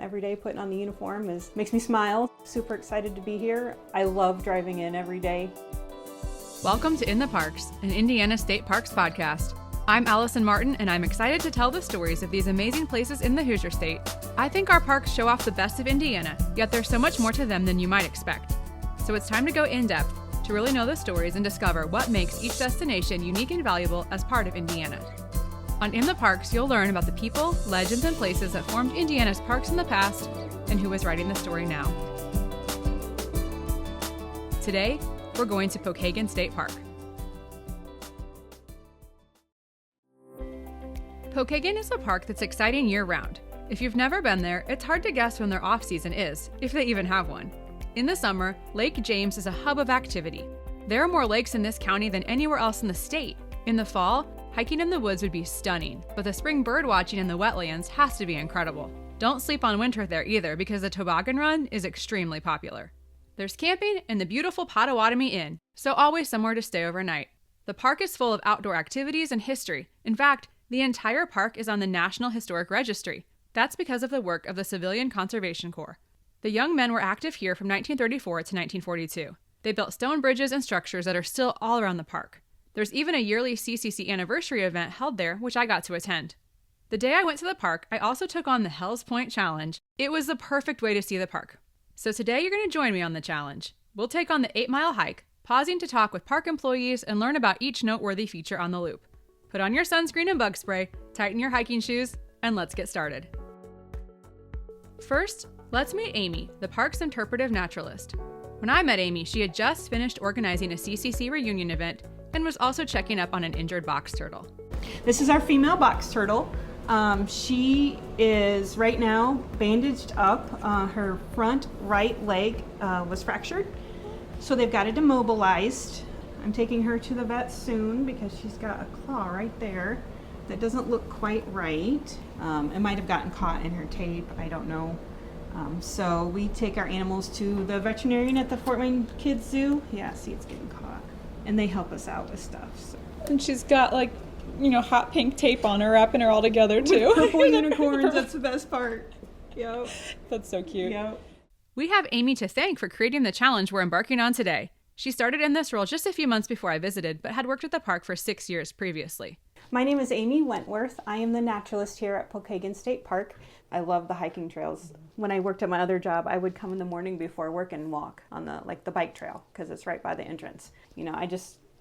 Every day putting on the uniform makes me smile. Super excited to be here. I love driving in every day. Welcome to In the Parks, an Indiana State Parks podcast. I'm Allison Martin, and I'm excited to tell the stories of these amazing places in the Hoosier State. I think our parks show off the best of Indiana, yet there's so much more to them than you might expect. So it's time to go in-depth to really know the stories and discover what makes each destination unique and valuable as part of Indiana. On In the Parks, you'll learn about the people, legends, and places that formed Indiana's parks in the past and who is writing the story now. Today, we're going to Pokagon State Park. Pokagon is a park that's exciting year-round. If you've never been there, it's hard to guess when their off-season is, if they even have one. In the summer, Lake James is a hub of activity. There are more lakes in this county than anywhere else in the state. In the fall, hiking in the woods would be stunning, but the spring bird watching in the wetlands has to be incredible. Don't sleep on winter there either, because the toboggan run is extremely popular. There's camping and the beautiful Potawatomi Inn, so always somewhere to stay overnight. The park is full of outdoor activities and history. In fact, the entire park is on the National Historic Registry. That's because of the work of the Civilian Conservation Corps. The young men were active here from 1934 to 1942. They built stone bridges and structures that are still all around the park. There's even a yearly CCC anniversary event held there, which I got to attend. The day I went to the park, I also took on the Hell's Point Challenge. It was the perfect way to see the park. So today you're going to join me on the challenge. We'll take on the 8-mile hike, pausing to talk with park employees and learn about each noteworthy feature on the loop. Put on your sunscreen and bug spray, tighten your hiking shoes, and let's get started. First, let's meet Amy, the park's interpretive naturalist. When I met Amy, she had just finished organizing a CCC reunion event and was also checking up on an injured box turtle. This is our female box turtle. She is right now bandaged up. Her front right leg was fractured, so they've got it immobilized. I'm taking her to the vet soon because she's got a claw right there that doesn't look quite right. It might have gotten caught in her tape, I don't know. So we take our animals to the veterinarian at the Fort Wayne Kids Zoo. Yeah, see, it's getting caught. And they help us out with stuff. So. And she's got hot pink tape on her, wrapping her all together too. With purple unicorns, that's the best part. Yep. That's so cute. Yep. We have Amy to thank for creating the challenge we're embarking on today. She started in this role just a few months before I visited, but had worked at the park for 6 years previously. My name is Amy Wentworth. I am the naturalist here at Pokagon State Park. I love the hiking trails. When I worked at my other job, I would come in the morning before work and walk on the bike trail because it's right by the entrance.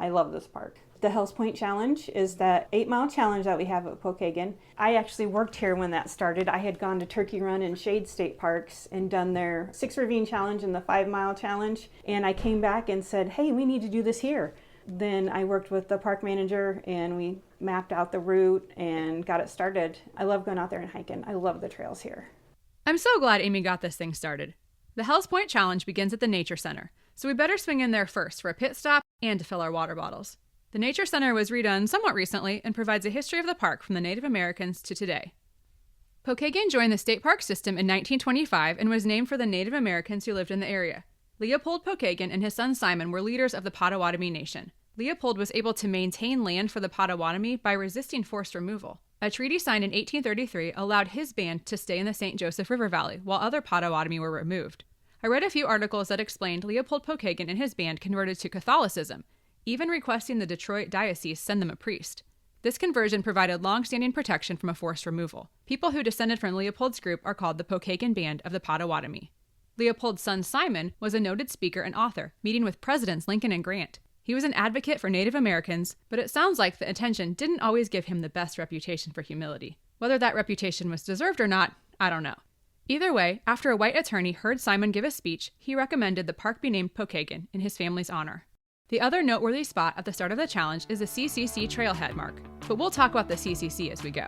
I love this park. The Hell's Point Challenge is that 8-mile challenge that we have at Pokagon. I actually worked here when that started. I had gone to Turkey Run and Shade State Parks and done their 6 ravine challenge and the 5-mile challenge. And I came back and said, hey, we need to do this here. Then I worked with the park manager and we mapped out the route and got it started. I love going out there and hiking. I love the trails here. I'm so glad Amy got this thing started. The Hell's Point Challenge begins at the Nature Center, so we better swing in there first for a pit stop and to fill our water bottles. The Nature Center was redone somewhat recently and provides a history of the park from the Native Americans to today. Pokagon joined the state park system in 1925 and was named for the Native Americans who lived in the area. Leopold Pokagon and his son Simon were leaders of the Potawatomi Nation. Leopold was able to maintain land for the Potawatomi by resisting forced removal. A treaty signed in 1833 allowed his band to stay in the St. Joseph River Valley while other Potawatomi were removed. I read a few articles that explained Leopold Pokagon and his band converted to Catholicism, even requesting the Detroit diocese send them a priest. This conversion provided long-standing protection from a forced removal. People who descended from Leopold's group are called the Pokagon Band of the Potawatomi. Leopold's son Simon was a noted speaker and author, meeting with Presidents Lincoln and Grant. He was an advocate for Native Americans, but it sounds like the attention didn't always give him the best reputation for humility. Whether that reputation was deserved or not, I don't know. Either way, after a white attorney heard Simon give a speech, he recommended the park be named Pokagon in his family's honor. The other noteworthy spot at the start of the challenge is the CCC trailhead mark, but we'll talk about the CCC as we go.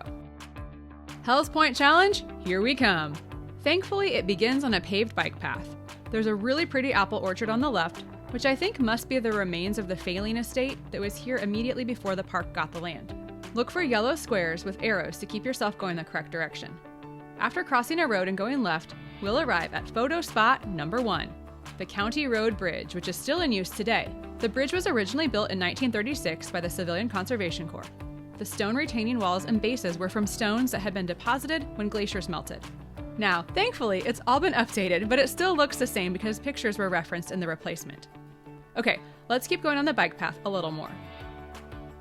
Hell's Point Challenge, here we come. Thankfully, it begins on a paved bike path. There's a really pretty apple orchard on the left, which I think must be the remains of the Failing estate that was here immediately before the park got the land. Look for yellow squares with arrows to keep yourself going the correct direction. After crossing a road and going left, we'll arrive at photo spot number 1, the County Road Bridge, which is still in use today. The bridge was originally built in 1936 by the Civilian Conservation Corps. The stone retaining walls and bases were from stones that had been deposited when glaciers melted. Now, thankfully, it's all been updated, but it still looks the same because pictures were referenced in the replacement. Okay, let's keep going on the bike path a little more.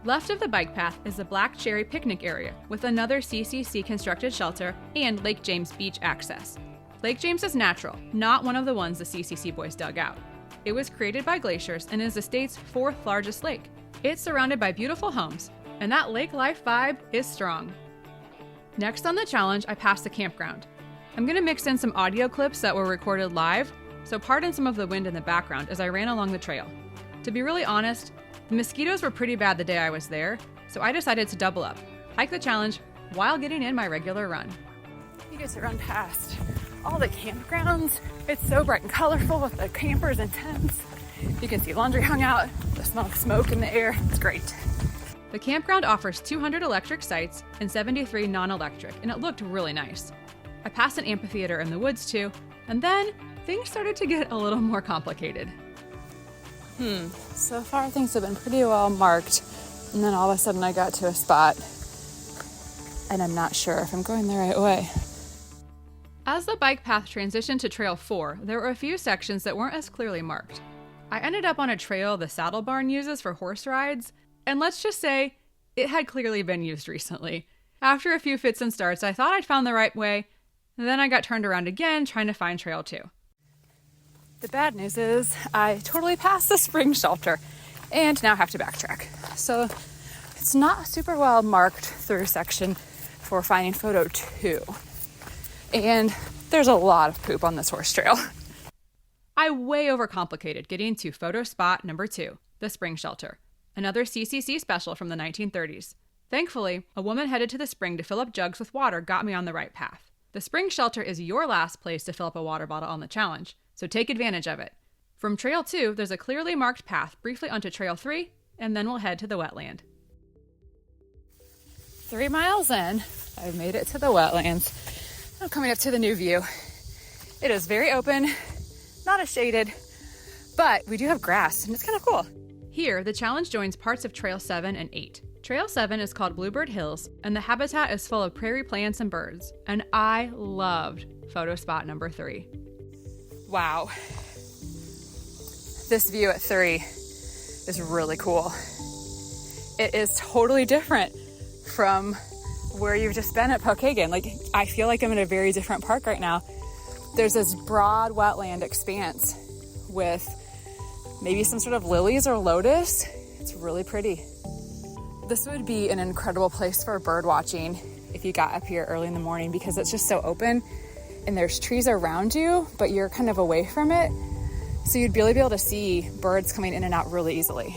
Left of the bike path is the Black Cherry picnic area with another CCC constructed shelter and Lake James beach access. Lake James is natural, not one of the ones the CCC boys dug out. It was created by glaciers and is the state's 4th largest lake. It's surrounded by beautiful homes, and that lake life vibe is strong. Next on the challenge, I passed the campground. I'm going to mix in some audio clips that were recorded live, so pardon some of the wind in the background as I ran along the trail. To be really honest, the mosquitoes were pretty bad the day I was there, so I decided to double up, hike the challenge while getting in my regular run. You get to run past all the campgrounds. It's so bright and colorful with the campers and tents. You can see laundry hung out, the smell of smoke in the air. It's great. The campground offers 200 electric sites and 73 non-electric, and it looked really nice. I passed an amphitheater in the woods too, and then things started to get a little more complicated. So far things have been pretty well marked, and then all of a sudden I got to a spot, and I'm not sure if I'm going the right way. As the bike path transitioned to Trail 4, there were a few sections that weren't as clearly marked. I ended up on a trail the saddle barn uses for horse rides, and let's just say, it had clearly been used recently. After a few fits and starts, I thought I'd found the right way, and then I got turned around again trying to find Trail 2. The bad news is I totally passed the spring shelter and now have to backtrack. So it's not a super well marked through section for finding photo 2. And there's a lot of poop on this horse trail. I way overcomplicated getting to photo spot number 2, the spring shelter, another CCC special from the 1930s. Thankfully, a woman headed to the spring to fill up jugs with water got me on the right path. The spring shelter is your last place to fill up a water bottle on the challenge, so take advantage of it. From Trail 2, there's a clearly marked path briefly onto Trail 3, and then we'll head to the wetland. 3 miles in, I've made it to the wetlands. I'm coming up to the new view. It is very open, not as shaded, but we do have grass, and it's kind of cool. Here, the challenge joins parts of Trail 7 and 8. Trail 7 is called Bluebird Hills, and the habitat is full of prairie plants and birds, and I loved photo spot number 3. Wow. This view at 3 is really cool. It is totally different from where you've just been at Pokagon. Like, I feel like I'm in a very different park right now. There's this broad wetland expanse with maybe some sort of lilies or lotus. It's really pretty. This would be an incredible place for bird watching if you got up here early in the morning because it's just so open and there's trees around you, but you're kind of away from it. So you'd really be able to see birds coming in and out really easily.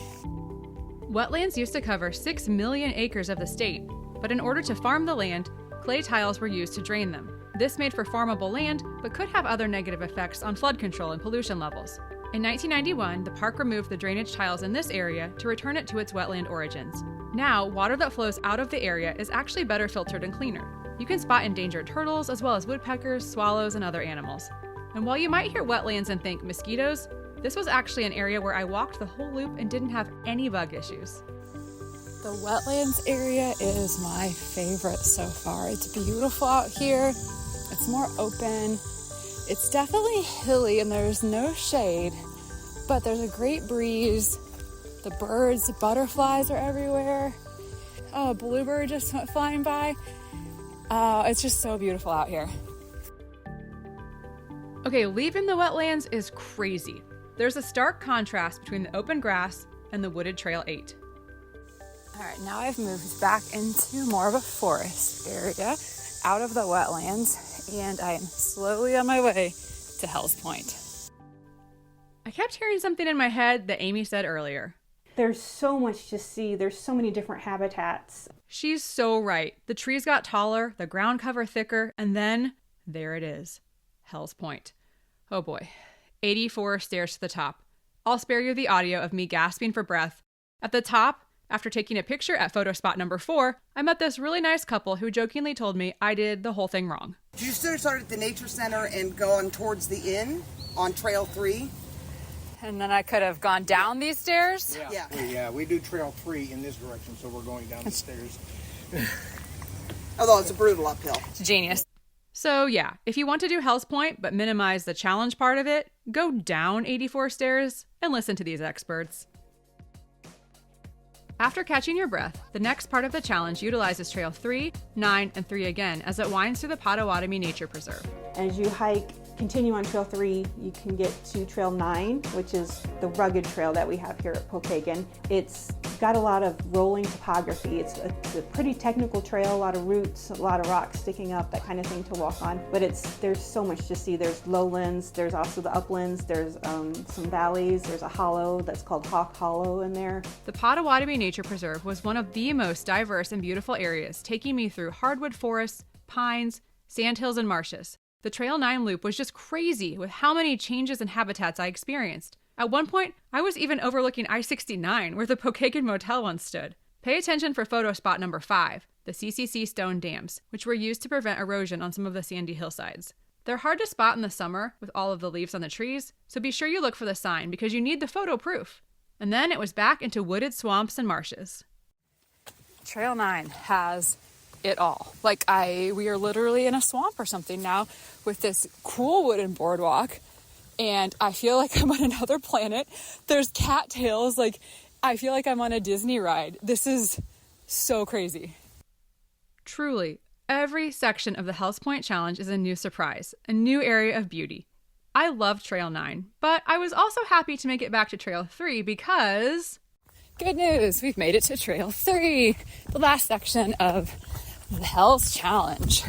Wetlands used to cover 6 million acres of the state, but in order to farm the land, clay tiles were used to drain them. This made for farmable land, but could have other negative effects on flood control and pollution levels. In 1991, the park removed the drainage tiles in this area to return it to its wetland origins. Now, water that flows out of the area is actually better filtered and cleaner. You can spot endangered turtles as well as woodpeckers, swallows, and other animals. And while you might hear wetlands and think mosquitoes, this was actually an area where I walked the whole loop and didn't have any bug issues. The wetlands area is my favorite so far. It's beautiful out here. It's more open. It's definitely hilly and there's no shade, but there's a great breeze. The birds, the butterflies are everywhere. Oh, a bluebird just went flying by. It's just so beautiful out here. Okay, leaving the wetlands is crazy. There's a stark contrast between the open grass and the wooded Trail 8. All right, now I've moved back into more of a forest area, out of the wetlands, and I am slowly on my way to Hell's Point. I kept hearing something in my head that Amy said earlier. There's so much to see. There's so many different habitats. She's so right. The trees got taller, the ground cover thicker, and then there it is, Hell's Point. Oh boy, 84 stairs to the top. I'll spare you the audio of me gasping for breath. At the top, after taking a picture at photo spot number 4, I met this really nice couple who jokingly told me I did the whole thing wrong. Did you start at the nature center and go on towards the inn on Trail 3? And then I could have gone down these stairs? Yeah. We do Trail 3 in this direction, so we're going down the stairs. Although it's a brutal uphill. Genius. So yeah, if you want to do Hell's Point but minimize the challenge part of it, go down 84 stairs and listen to these experts. After catching your breath, the next part of the challenge utilizes Trail 3, 9, and 3 again as it winds through the Potawatomi Nature Preserve. As you continue on Trail 3, you can get to Trail 9, which is the rugged trail that we have here at Pokagon. It's got a lot of rolling topography. It's a pretty technical trail, a lot of roots, a lot of rocks sticking up, that kind of thing to walk on. But there's so much to see. There's lowlands, there's also the uplands, there's some valleys, there's a hollow that's called Hawk Hollow in there. The Potawatomi Nature Preserve was one of the most diverse and beautiful areas, taking me through hardwood forests, pines, sandhills, and marshes. The Trail 9 loop was just crazy with how many changes and habitats I experienced. At one point, I was even overlooking I-69, where the Pokagon Motel once stood. Pay attention for photo spot number 5, the CCC stone dams, which were used to prevent erosion on some of the sandy hillsides. They're hard to spot in the summer with all of the leaves on the trees, so be sure you look for the sign because you need the photo proof. And then it was back into wooded swamps and marshes. Trail 9 has it all. We are literally in a swamp or something now with this cool wooden boardwalk, and I feel like I'm on another planet. There's cattails. I feel like I'm on a Disney ride. This is so crazy. Truly, every section of the Hell's Point Challenge is a new surprise, a new area of beauty. I loved Trail 9, but I was also happy to make it back to Trail 3 because... Good news! We've made it to Trail 3, the last section of the Hell's Challenge.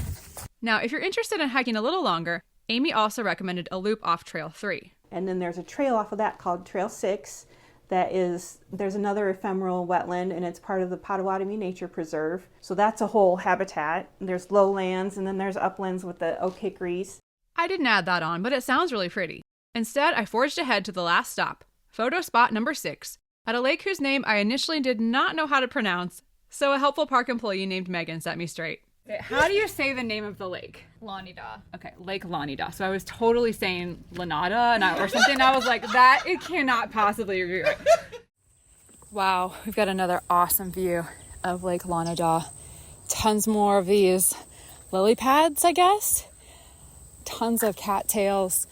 Now, if you're interested in hiking a little longer, Amy also recommended a loop off Trail 3. And then there's a trail off of that called Trail 6 there's another ephemeral wetland, and it's part of the Potawatomi Nature Preserve. So that's a whole habitat. There's lowlands, and then there's uplands with the oak hickories. I didn't add that on, but it sounds really pretty. Instead, I forged ahead to the last stop, photo spot number 6, at a lake whose name I initially did not know how to pronounce, so a helpful park employee named Megan set me straight. How do you say the name of the lake? Lanida. Okay, Lake Lanida. So I was totally saying Lanada or something. I was like, it cannot possibly be right. Wow, we've got another awesome view of Lake Lanida. Tons more of these lily pads, I guess. Tons of cattails.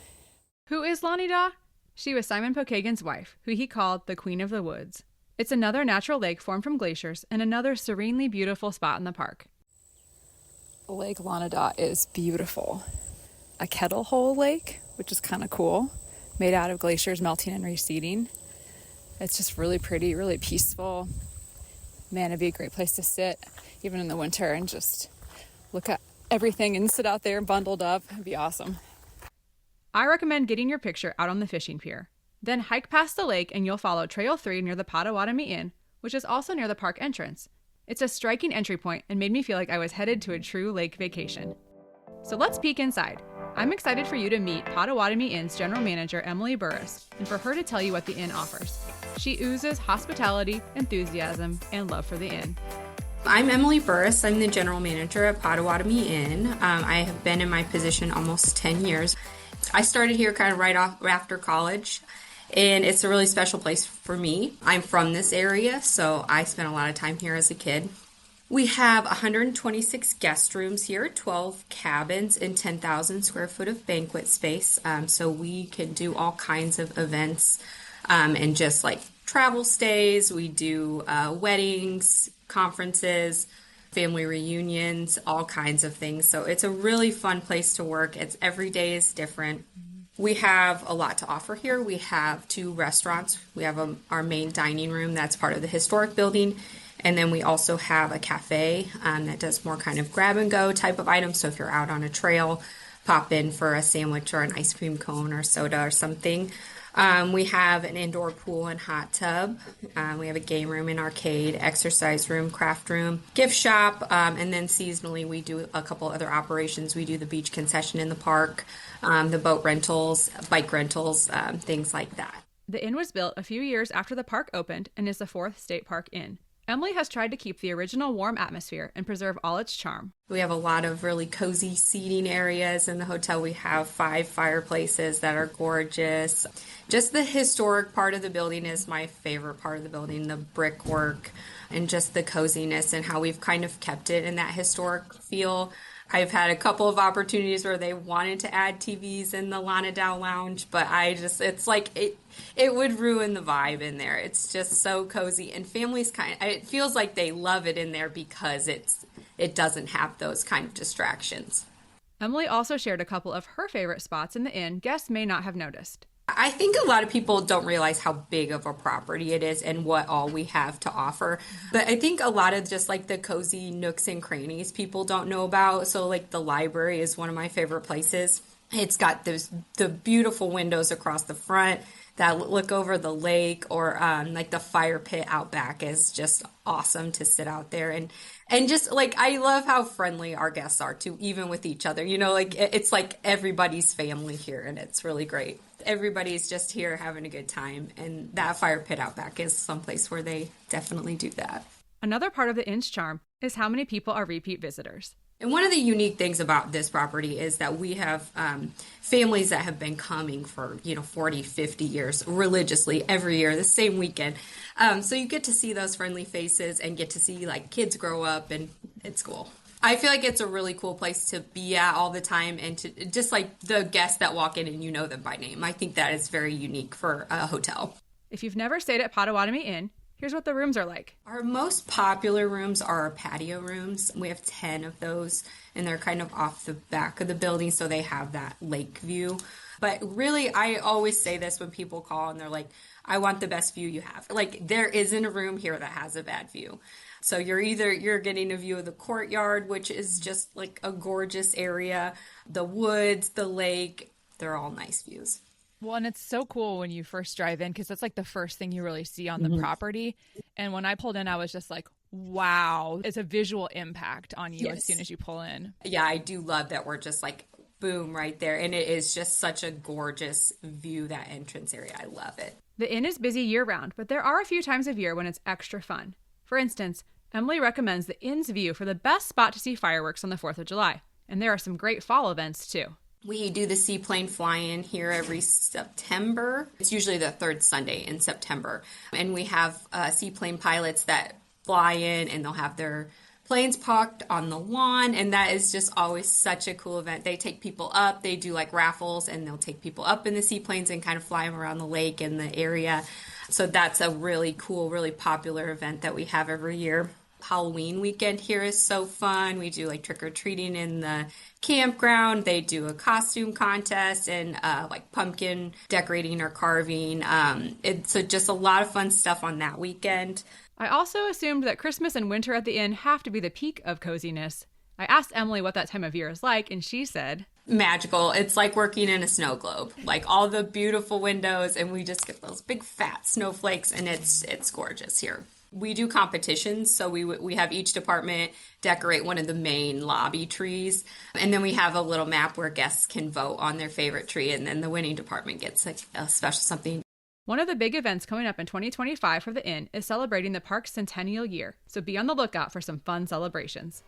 Who is Lanida? She was Simon Pokagon's wife, who he called the Queen of the Woods. It's another natural lake formed from glaciers and another serenely beautiful spot in the park. Lake Lanida is beautiful. A kettle hole lake, which is kind of cool, made out of glaciers melting and receding. It's just really pretty, really peaceful. Man, it'd be a great place to sit, even in the winter, and just look at everything and sit out there bundled up. It'd be awesome. I recommend getting your picture out on the fishing pier. Then hike past the lake and you'll follow Trail 3 near the Potawatomi Inn, which is also near the park entrance. It's a striking entry point and made me feel like I was headed to a true lake vacation. So let's peek inside. I'm excited for you to meet Potawatomi Inn's general manager, Emily Burris, and for her to tell you what the inn offers. She oozes hospitality, enthusiasm, and love for the inn. I'm Emily Burris. I'm the general manager at Potawatomi Inn. I have been in my position almost 10 years. I started here kind of right after college, and it's a really special place for me. I'm from this area, so I spent a lot of time here as a kid. We have 126 guest rooms here, 12 cabins, and 10,000 square foot of banquet space. So we can do all kinds of events and just like travel stays. We do weddings, conferences, family reunions, all kinds of things. So it's a really fun place to work. Every day is different. We have a lot to offer here. We have 2 restaurants. We have our main dining room that's part of the historic building. And then we also have a cafe that does more kind of grab and go type of items. So if you're out on a trail, pop in for a sandwich or an ice cream cone or soda or something. We have an indoor pool and hot tub. We have a game room and arcade, exercise room, craft room, gift shop, and then seasonally we do a couple other operations. We do the beach concession in the park, the boat rentals, bike rentals, things like that. The inn was built a few years after the park opened and is the 4th state park inn. Emily has tried to keep the original warm atmosphere and preserve all its charm. We have a lot of really cozy seating areas in the hotel. We have 5 fireplaces that are gorgeous. Just the historic part of the building is my favorite part of the building, the brickwork and just the coziness and how we've kind of kept it in that historic feel. I've had a couple of opportunities where they wanted to add TVs in the Lanadao Lounge, but it's like it would ruin the vibe in there. It's just so cozy, and families it feels like they love it in there because it doesn't have those kind of distractions. Emily also shared a couple of her favorite spots in the inn guests may not have noticed. I think a lot of people don't realize how big of a property it is and what all we have to offer. But I think a lot of just like the cozy nooks and crannies people don't know about. So like the library is one of my favorite places. It's got the beautiful windows across the front that look over the lake, or like the fire pit out back is just awesome to sit out there. And just like, I love how friendly our guests are too, even with each other. You know, like it's like everybody's family here, and it's really great. Everybody's just here having a good time, and that fire pit out back is someplace where they definitely do that. Another part of the inn's charm is how many people are repeat visitors. And one of the unique things about this property is that we have families that have been coming for, 40, 50 years religiously every year, the same weekend. So you get to see those friendly faces and get to see like kids grow up, and it's cool. I feel like it's a really cool place to be at all the time, and to just like the guests that walk in and you know them by name. I think that is very unique for a hotel. If you've never stayed at Potawatomi Inn, here's what the rooms are like. Our most popular rooms are our patio rooms. We have 10 of those, and they're kind of off the back of the building, so they have that lake view. But really, I always say this when people call and they're like, I want the best view you have. Like, there isn't a room here that has a bad view. So you're getting a view of the courtyard, which is just like a gorgeous area, the woods, the lake, they're all nice views. Well, and it's so cool when you first drive in, because that's like the first thing you really see on the property. And when I pulled in, I was just like, wow, it's a visual impact on you as soon as you pull in. Yeah, I do love that we're just like, boom, right there. And it is just such a gorgeous view, that entrance area. I love it. The inn is busy year-round, but there are a few times of year when it's extra fun. For instance, Emily recommends the inn's view for the best spot to see fireworks on the 4th of July. And there are some great fall events, too. We do the seaplane fly-in here every September. It's usually the third Sunday in September. And we have seaplane pilots that fly in, and they'll have their planes parked on the lawn. And that is just always such a cool event. They take people up. They do like raffles, and they'll take people up in the seaplanes and kind of fly them around the lake and the area. So that's a really cool, really popular event that we have every year. Halloween weekend here is so fun. We do like trick-or-treating in the campground. They do a costume contest and like pumpkin decorating or carving. It's just a lot of fun stuff on that weekend. I also assumed that Christmas and winter at the inn have to be the peak of coziness. I asked Emily what that time of year is like, and she said, magical. It's like working in a snow globe, like all the beautiful windows, and we just get those big fat snowflakes, and it's gorgeous here. We do competitions, so we have each department decorate one of the main lobby trees, and then we have a little map where guests can vote on their favorite tree, and then the winning department gets a special something. One of the big events coming up in 2025 for the inn is celebrating the park's centennial year, so be on the lookout for some fun celebrations.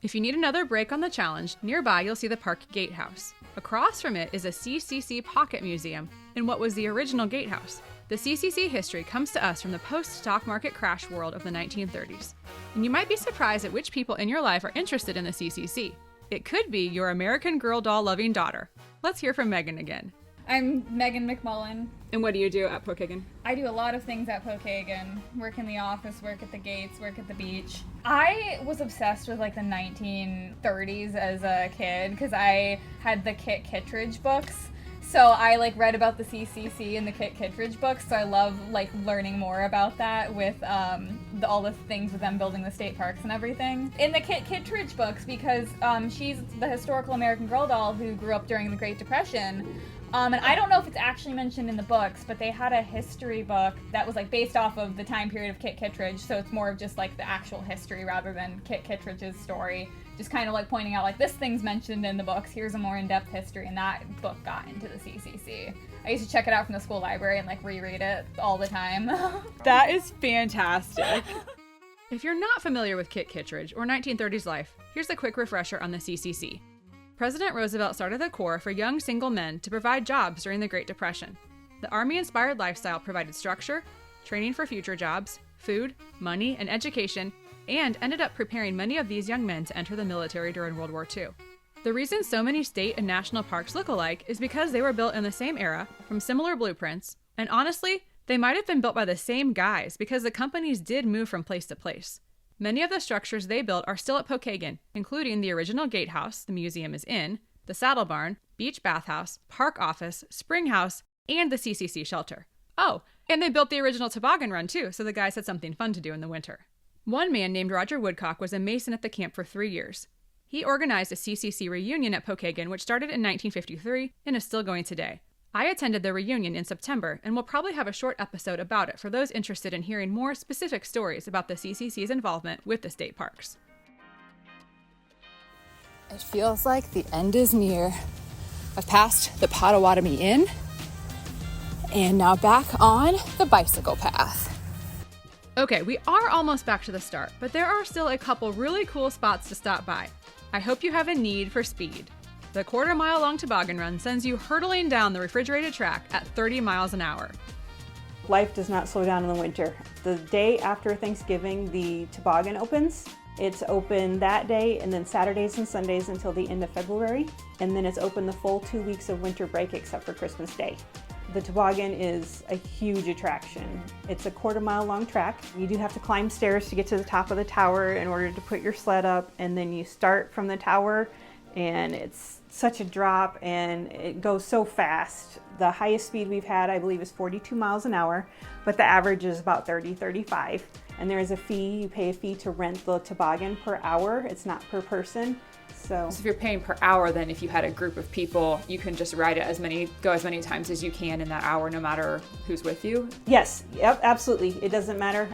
If you need another break on the challenge, nearby you'll see the Park Gatehouse. Across from it is a CCC Pocket Museum in what was the original gatehouse. The CCC history comes to us from the post-stock market crash world of the 1930s. And you might be surprised at which people in your life are interested in the CCC. It could be your American Girl doll-loving daughter. Let's hear from Megan again. I'm Megan McMullen. And what do you do at Pokagon? I do a lot of things at Pokagon. Work in the office, work at the gates, work at the beach. I was obsessed with like the 1930s as a kid because I had the Kit Kittredge books. So I like read about the CCC and the Kit Kittredge books, so I love like learning more about that with all the things with them building the state parks and everything. In the Kit Kittredge books, because she's the historical American Girl doll who grew up during the Great Depression, and I don't know if it's actually mentioned in the books, but they had a history book that was like based off of the time period of Kit Kittredge, so it's more of just like the actual history rather than Kit Kittredge's story. Just kind of like pointing out like this thing's mentioned in the books, here's a more in-depth history, and that book got into the CCC. I used to check it out from the school library and like reread it all the time. That is fantastic. If you're not familiar with Kit Kittredge or 1930s life, here's a quick refresher on the CCC. President Roosevelt started the Corps for young single men to provide jobs during the Great Depression. The Army-inspired lifestyle provided structure, training for future jobs, food, money, and education, and ended up preparing many of these young men to enter the military during World War II. The reason so many state and national parks look alike is because they were built in the same era, from similar blueprints, and honestly, they might have been built by the same guys because the companies did move from place to place. Many of the structures they built are still at Pokagon, including the original gatehouse the museum is in, the saddle barn, beach bathhouse, park office, spring house, and the CCC shelter. Oh, and they built the original toboggan run too, so the guys had something fun to do in the winter. One man named Roger Woodcock was a mason at the camp for 3 years. He organized a CCC reunion at Pokagon, which started in 1953 and is still going today. I attended the reunion in September and will probably have a short episode about it for those interested in hearing more specific stories about the CCC's involvement with the state parks. It feels like the end is near. I've passed the Potawatomi Inn and now back on the bicycle path. Okay, we are almost back to the start, but there are still a couple really cool spots to stop by. I hope you have a need for speed. The quarter-mile-long toboggan run sends you hurtling down the refrigerated track at 30 miles an hour. Life does not slow down in the winter. The day after Thanksgiving, the toboggan opens. It's open that day and then Saturdays and Sundays until the end of February. And then it's open the full 2 weeks of winter break except for Christmas Day. The toboggan is a huge attraction. It's a quarter-mile long track. You do have to climb stairs to get to the top of the tower in order to put your sled up, and then you start from the tower and it's such a drop and it goes so fast. The highest speed we've had, I believe, is 42 miles an hour, but the average is about 30, 35. And there is a fee. You pay a fee to rent the toboggan per hour. It's not per person. So if you're paying per hour, then if you had a group of people, you can just ride it go as many times as you can in that hour, no matter who's with you? Yes, yep, absolutely. It doesn't matter.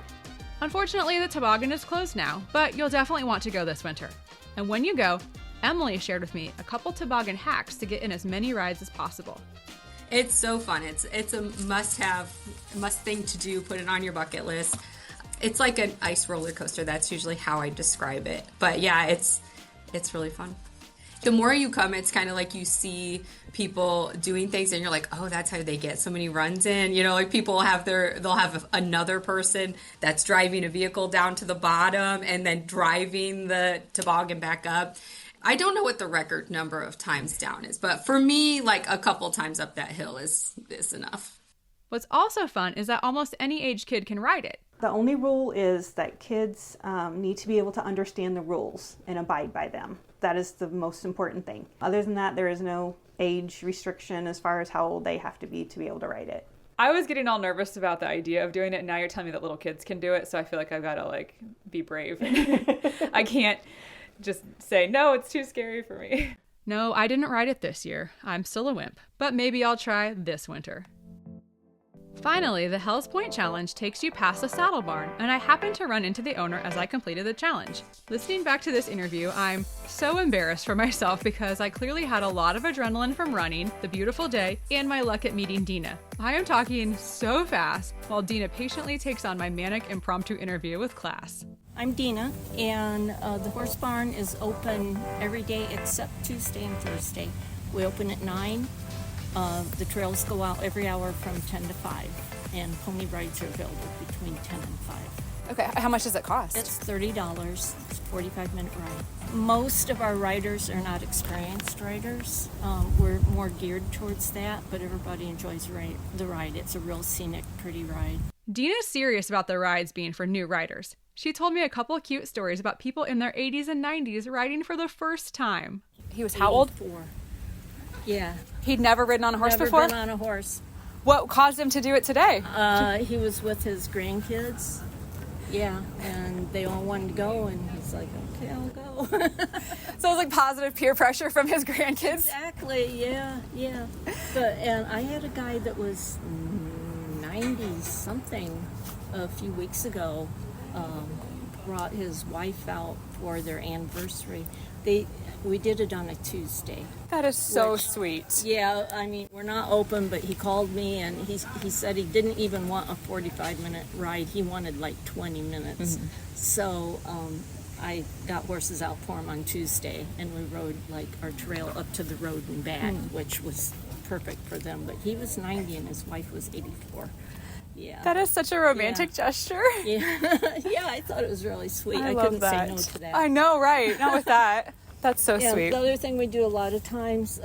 Unfortunately, the toboggan is closed now, but you'll definitely want to go this winter. And when you go, Emily shared with me a couple toboggan hacks to get in as many rides as possible. It's so fun. It's a must thing to do. Put it on your bucket list. It's like an ice roller coaster. That's usually how I describe it. But yeah, it's really fun. The more you come, it's kind of like you see people doing things and you're like, oh, that's how they get so many runs in. You know, like they'll have another person that's driving a vehicle down to the bottom and then driving the toboggan back up. I don't know what the record number of times down is, but for me, like a couple times up that hill is enough. What's also fun is that almost any age kid can ride it. The only rule is that kids need to be able to understand the rules and abide by them. That is the most important thing. Other than that, there is no age restriction as far as how old they have to be able to ride it. I was getting all nervous about the idea of doing it, and now you're telling me that little kids can do it, so I feel like I've got to be brave. I can't just say, no, it's too scary for me. No, I didn't ride it this year. I'm still a wimp, but maybe I'll try this winter. Finally, the Hells Point Challenge takes you past the saddle barn, and I happened to run into the owner as I completed the challenge. Listening back to this interview, I'm so embarrassed for myself because I clearly had a lot of adrenaline from running, the beautiful day, and my luck at meeting Dina. I am talking so fast while Dina patiently takes on my manic impromptu interview with class. I'm Dina, and the horse barn is open every day except Tuesday and Thursday. We open at 9. The trails go out every hour from 10 to 5, and pony rides are available between 10 and 5. Okay, how much does it cost? It's $30. It's a 45-minute ride. Most of our riders are not experienced riders. We're more geared towards that, but everybody enjoys the ride. It's a real scenic, pretty ride. Dina's serious about the rides being for new riders. She told me a couple cute stories about people in their 80s and 90s riding for the first time. He was how old? 84. Yeah. He'd never ridden on a horse before? Never been on a horse. What caused him to do it today? He was with his grandkids. Yeah, and they all wanted to go, and he's like, okay, I'll go. So it was like positive peer pressure from his grandkids? Exactly, yeah. And I had a guy that was 90-something a few weeks ago, brought his wife out for their anniversary. We did it on a Tuesday. That is so sweet. Yeah, I mean, we're not open, but he called me and he said he didn't even want a 45-minute ride. He wanted like 20 minutes. Mm-hmm. So I got horses out for him on Tuesday, and we rode like our trail up to the road and back, which was perfect for them. But he was 90 and his wife was 84. Yeah. That is such a romantic gesture. Yeah. Yeah, I thought it was really sweet. I love couldn't that. say no to that. I know, right? Not with that. That's so Yeah, sweet. the other thing we do a lot of times,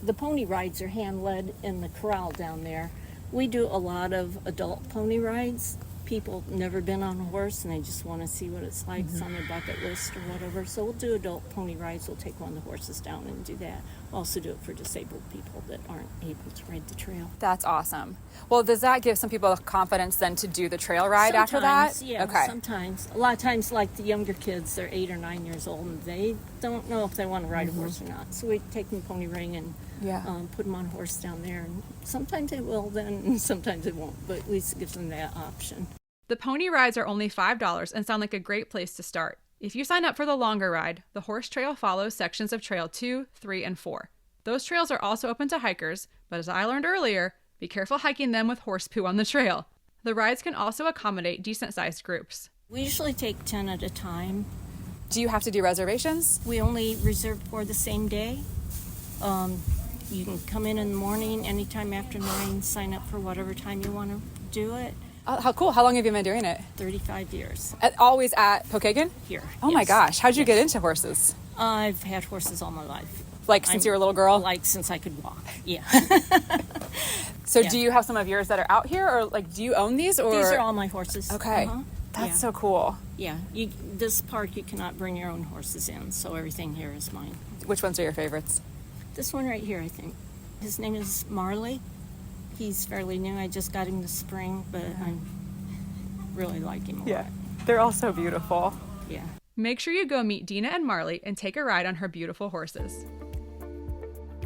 the pony rides are hand-led in the corral down there. We do a lot of adult pony rides. People never been on a horse and they just want to see what it's like. It's on their bucket list or whatever. So we'll do adult pony rides. We'll take one of the horses down and do that. We'll also do it for disabled people that aren't able to ride the trail. That's awesome. Well, does that give some people the confidence then to do the trail ride after that? Yeah, Okay. sometimes. A lot of times, like the younger kids, they're 8 or 9 years old and they don't know if they want to ride a horse or not. So we take them pony ring and put them on a horse down there. And sometimes they will then, and sometimes they won't. But at least it gives them that option. The pony rides are only $5 and sound like a great place to start. If you sign up for the longer ride, the horse trail follows sections of Trail 2, 3, and 4. Those trails are also open to hikers, but as I learned earlier, be careful hiking them with horse poo on the trail. The rides can also accommodate decent-sized groups. We usually take 10 at a time. Do you have to do reservations? We only reserve for the same day. You can come in the morning, anytime after 9, sign up for whatever time you want to do it. Oh, how cool. How long have you been doing it? 35 years Always at Pokagon? here. Oh my yes. gosh. How'd you get into horses? I've had horses all my life. Like since you were a little girl? Like since I could walk, yeah. So yeah. do you have some of yours that are out here, or like do you own these? Or These are all my horses. Okay. That's so cool. Yeah, this park you cannot bring your own horses in, so everything here is mine. Which ones are your favorites? This one right here, I think. His name is Marley. He's fairly new. I just got him this spring, but I really like him a lot. They're all so beautiful. Yeah. Make sure you go meet Dina and Marley and take a ride on her beautiful horses.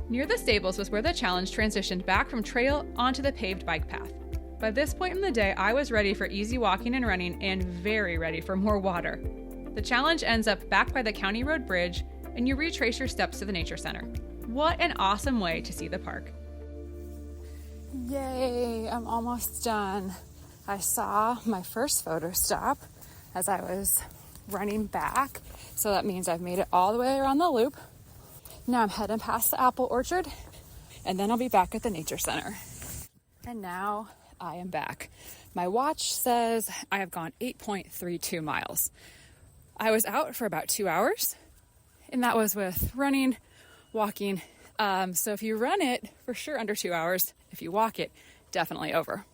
Near the stables was where the challenge transitioned back from trail onto the paved bike path. By this point in the day, I was ready for easy walking and running and very ready for more water. The challenge ends up back by the County Road Bridge, and you retrace your steps to the Nature Center. What an awesome way to see the park. Yay, I'm almost done. I saw my first photo stop as I was running back, so that means I've made it all the way around the loop. Now I'm heading past the apple orchard, and then I'll be back at the Nature Center. And now I am back. My watch says I have gone 8.32 miles. I was out for about 2 hours, and that was with running, walking. So if you run it, for sure under 2 hours. If you walk it, definitely over.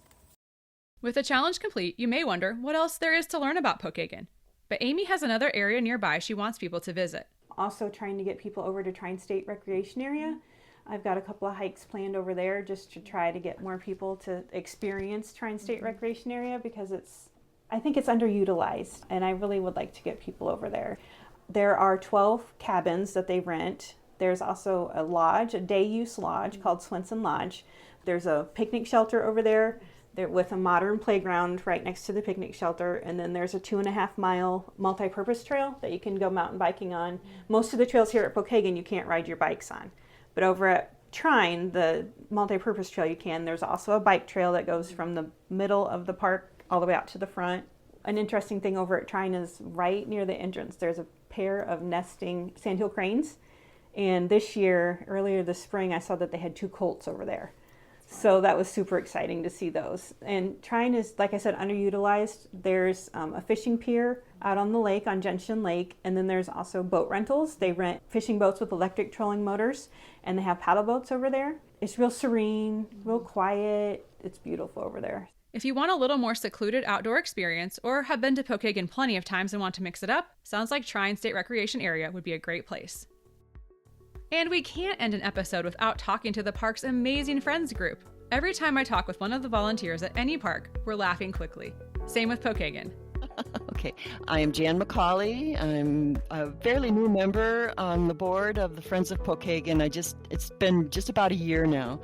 With the challenge complete, you may wonder what else there is to learn about Pokagon. But Amy has another area nearby she wants people to visit. Also trying to get people over to Trine State Recreation Area. I've got a couple of hikes planned over there just to try to get more people to experience Trine State Recreation Area, because I think it's underutilized, and I really would like to get people over there. There are 12 cabins that they rent. There's also a lodge, a day-use lodge called Swenson Lodge. There's a picnic shelter over there with a modern playground right next to the picnic shelter, and then there's a 2.5-mile multi-purpose trail that you can go mountain biking on. Most of the trails here at Pokagon you can't ride your bikes on, but over at Trine, the multi-purpose trail you can. There's also a bike trail that goes from the middle of the park all the way out to the front. An interesting thing over at Trine is right near the entrance there's a pair of nesting sandhill cranes, and this year, earlier this spring, I saw that they had 2 colts over there. So that was super exciting to see those. And Trine is, like I said, underutilized. There's a fishing pier out on the lake, on Gentian Lake, and then there's also boat rentals. They rent fishing boats with electric trolling motors, and they have paddle boats over there. It's real serene, real quiet. It's beautiful over there. If you want a little more secluded outdoor experience or have been to Pokagon plenty of times and want to mix it up, sounds like Trine State Recreation Area would be a great place. And we can't end an episode without talking to the park's amazing friends group. Every time I talk with one of the volunteers at any park, we're laughing quickly. Same with Pokagon. Okay, I am Jan McCauley. I'm a fairly new member on the board of the Friends of Pokagon. It's been just about a year now.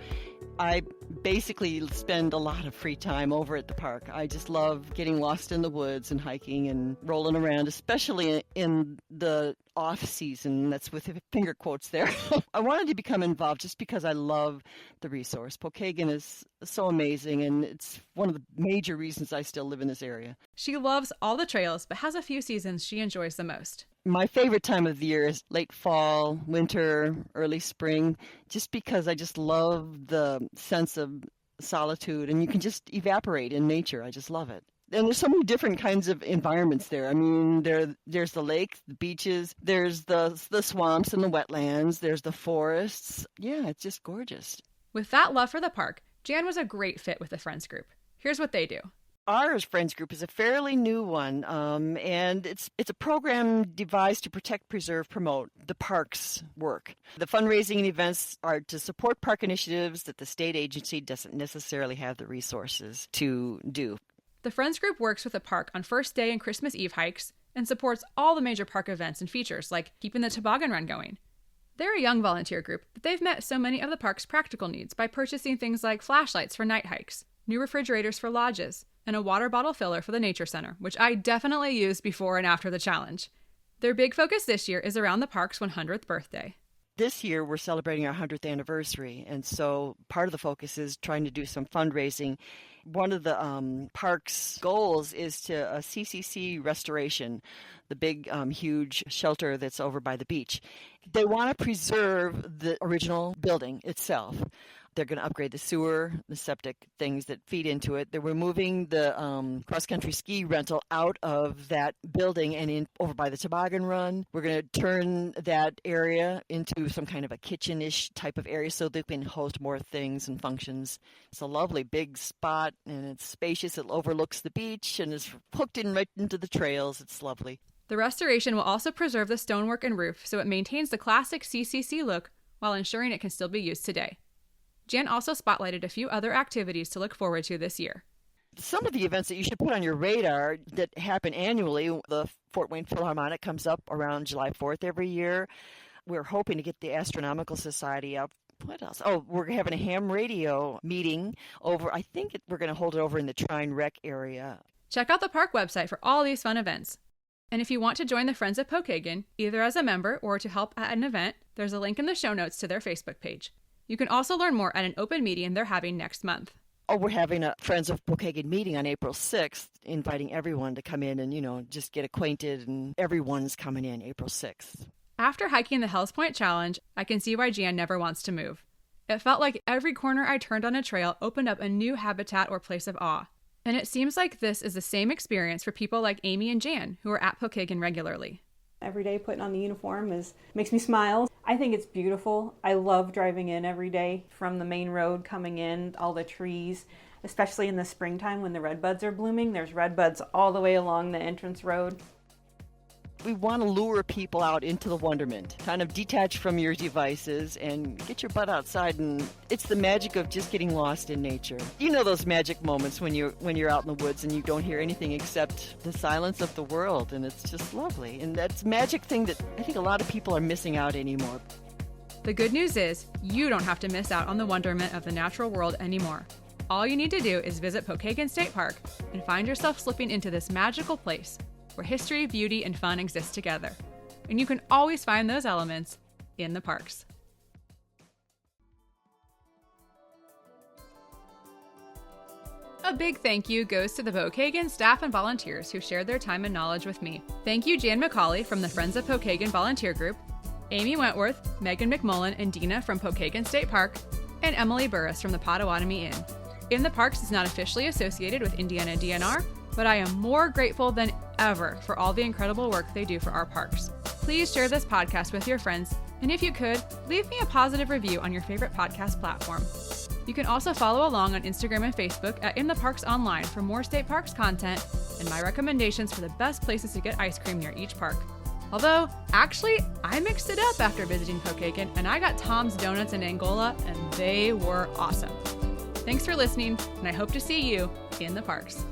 I basically spend a lot of free time over at the park. I just love getting lost in the woods and hiking and rolling around, especially in the off season. That's with finger quotes there. I wanted to become involved just because I love the resource. Pokagon is so amazing, and it's one of the major reasons I still live in this area. She loves all the trails, but has a few seasons she enjoys the most. My favorite time of the year is late fall, winter, early spring, just because I just love the sense of solitude, and you can just evaporate in nature. I just love it. And there's so many different kinds of environments there. I mean, there's the lake, the beaches, there's the swamps and the wetlands, there's the forests. Yeah, it's just gorgeous. With that love for the park, Jan was a great fit with the Friends group. Here's what they do. Our Friends group is a fairly new one, and it's a program devised to protect, preserve, promote the park's work. The fundraising and events are to support park initiatives that the state agency doesn't necessarily have the resources to do. The Friends group works with the park on First Day and Christmas Eve hikes and supports all the major park events and features, like keeping the toboggan run going. They're a young volunteer group, but they've met so many of the park's practical needs by purchasing things like flashlights for night hikes, new refrigerators for lodges, and a water bottle filler for the Nature Center, which I definitely used before and after the challenge. Their big focus this year is around the park's 100th birthday. This year, we're celebrating our 100th anniversary, and so part of the focus is trying to do some fundraising. One of the park's goals is to a CCC restoration, the big, huge shelter that's over by the beach. They want to preserve the original building itself. They're going to upgrade the sewer, the septic things that feed into it. They're removing the cross-country ski rental out of that building and over by the toboggan run. We're going to turn that area into some kind of a kitchen-ish type of area so they can host more things and functions. It's a lovely big spot, and it's spacious. It overlooks the beach and is hooked in right into the trails. It's lovely. The restoration will also preserve the stonework and roof so it maintains the classic CCC look while ensuring it can still be used today. Jan also spotlighted a few other activities to look forward to this year. Some of the events that you should put on your radar that happen annually, the Fort Wayne Philharmonic comes up around July 4th every year. We're hoping to get the Astronomical Society up. What else? Oh, we're having a ham radio meeting over, we're going to hold it over in the Trine Rec area. Check out the park website for all these fun events. And if you want to join the Friends of Pokagon, either as a member or to help at an event, there's a link in the show notes to their Facebook page. You can also learn more at an open meeting they're having next month. Oh, we're having a Friends of Pokagon meeting on April 6th, inviting everyone to come in and, just get acquainted, and everyone's coming in April 6th. After hiking the Hells Point Challenge, I can see why Jan never wants to move. It felt like every corner I turned on a trail opened up a new habitat or place of awe. And it seems like this is the same experience for people like Amy and Jan, who are at Pokagon regularly. Every day putting on the uniform makes me smile. I think it's beautiful. I love driving in every day from the main road coming in, all the trees, especially in the springtime when the redbuds are blooming. There's redbuds all the way along the entrance road. We want to lure people out into the wonderment, kind of detach from your devices and get your butt outside. And it's the magic of just getting lost in nature. You know those magic moments when you're out in the woods and you don't hear anything except the silence of the world, and it's just lovely. And that's a magic thing that I think a lot of people are missing out anymore. The good news is you don't have to miss out on the wonderment of the natural world anymore. All you need to do is visit Pokagon State Park and find yourself slipping into this magical place where history, beauty, and fun exist together. And you can always find those elements in the parks. A big thank you goes to the Pokagon staff and volunteers who shared their time and knowledge with me. Thank you Jan McCauley from the Friends of Pokagon Volunteer Group, Amy Wentworth, Megan McMullen, and Dina from Pokagon State Park, and Emily Burris from the Potawatomi Inn. In the Parks is not officially associated with Indiana DNR, but I am more grateful than ever for all the incredible work they do for our parks. Please share this podcast with your friends, and if you could, leave me a positive review on your favorite podcast platform. You can also follow along on Instagram and Facebook at In the Parks Online for more state parks content and my recommendations for the best places to get ice cream near each park. Although, actually, I mixed it up after visiting Pokagon, and I got Tom's Donuts in Angola, and they were awesome. Thanks for listening, and I hope to see you in the parks.